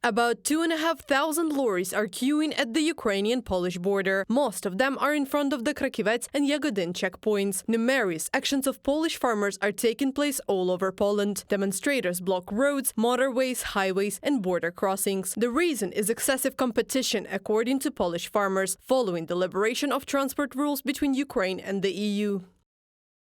About 2,500 lorries are queuing at the Ukrainian-Polish border. Most of them are in front of the Krakivets and Yagodin checkpoints. Numerous actions of Polish farmers are taking place all over Poland. Demonstrators block roads, motorways, highways and border crossings. The reason is excessive competition, according to Polish farmers, following the liberation of transport rules between Ukraine and the EU.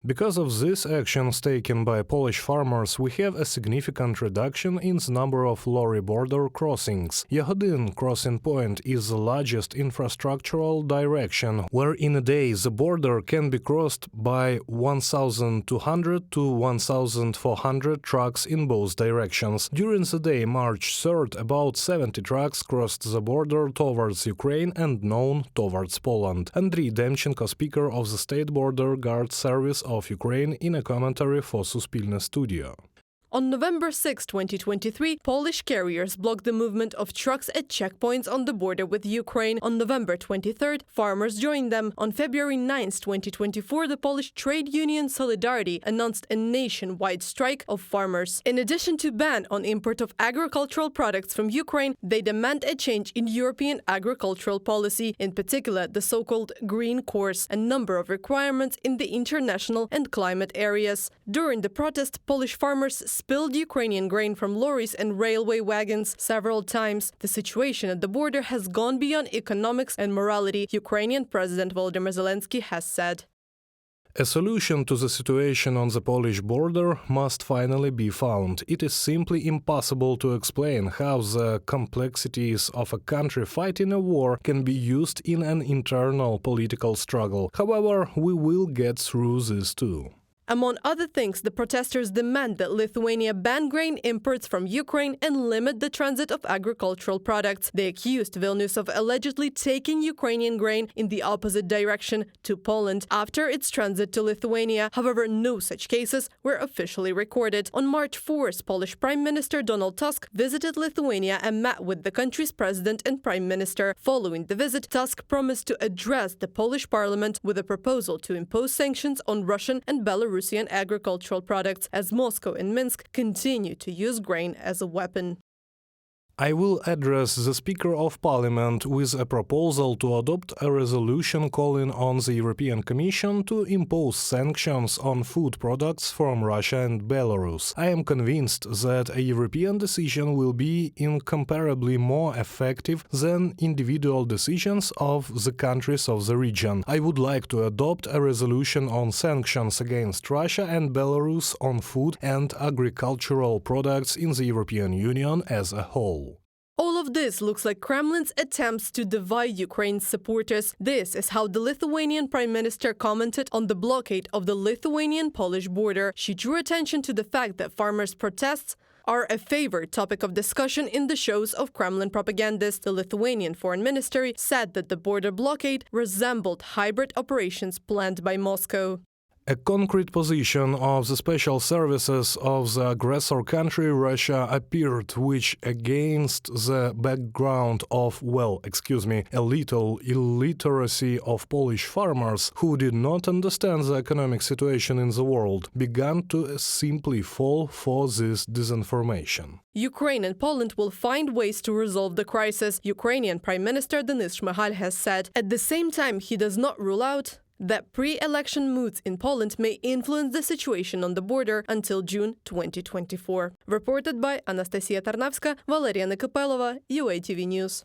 Because of these actions taken by Polish farmers, we have a significant reduction in the number of lorry border crossings. Yagodin crossing point is the largest infrastructural direction, where in a day the border can be crossed by 1,200 to 1,400 trucks in both directions. During the day, March 3rd, about 70 trucks crossed the border towards Ukraine and none towards Poland. Andriy Demchenko, speaker of the State Border Guard Service of Ukraine, in a commentary for Suspilne Studio. On November 6, 2023, Polish carriers blocked the movement of trucks at checkpoints on the border with Ukraine. On November 23, farmers joined them. On February 9, 2024, the Polish trade union Solidarity announced a nationwide strike of farmers. In addition to ban on import of agricultural products from Ukraine, they demand a change in European agricultural policy, in particular the so-called green course, a number of requirements in the international and climate areas. During the protest, Polish farmers spilled Ukrainian grain from lorries and railway wagons several times. The situation at the border has gone beyond economics and morality, Ukrainian President Volodymyr Zelensky has said. A solution to the situation on the Polish border must finally be found. It is simply impossible to explain how the complexities of a country fighting a war can be used in an internal political struggle. However, we will get through this too. Among other things, the protesters demand that Lithuania ban grain imports from Ukraine and limit the transit of agricultural products. They accused Vilnius of allegedly taking Ukrainian grain in the opposite direction to Poland after its transit to Lithuania. However, no such cases were officially recorded. On March 4th, Polish Prime Minister Donald Tusk visited Lithuania and met with the country's president and prime minister. Following the visit, Tusk promised to address the Polish parliament with a proposal to impose sanctions on Russian and Belarusian agricultural products, as Moscow and Minsk continue to use grain as a weapon. I will address the Speaker of Parliament with a proposal to adopt a resolution calling on the European Commission to impose sanctions on food products from Russia and Belarus. I am convinced that a European decision will be incomparably more effective than individual decisions of the countries of the region. I would like to adopt a resolution on sanctions against Russia and Belarus on food and agricultural products in the European Union as a whole. All of this looks like Kremlin's attempts to divide Ukraine's supporters. This is how the Lithuanian Prime Minister commented on the blockade of the Lithuanian-Polish border. She drew attention to the fact that farmers' protests are a favored topic of discussion in the shows of Kremlin propagandists. The Lithuanian Foreign Ministry said that the border blockade resembled hybrid operations planned by Moscow. A concrete position of the special services of the aggressor country Russia appeared, which against the background of, a little illiteracy of Polish farmers who did not understand the economic situation in the world, began to simply fall for this disinformation. Ukraine and Poland will find ways to resolve the crisis, Ukrainian Prime Minister Denis Shmyhal has said. At the same time, he does not rule out that pre-election moods in Poland may influence the situation on the border until June 2024. Reported by Anastasia Tarnavska, Valeria Nekopelova, UATV News.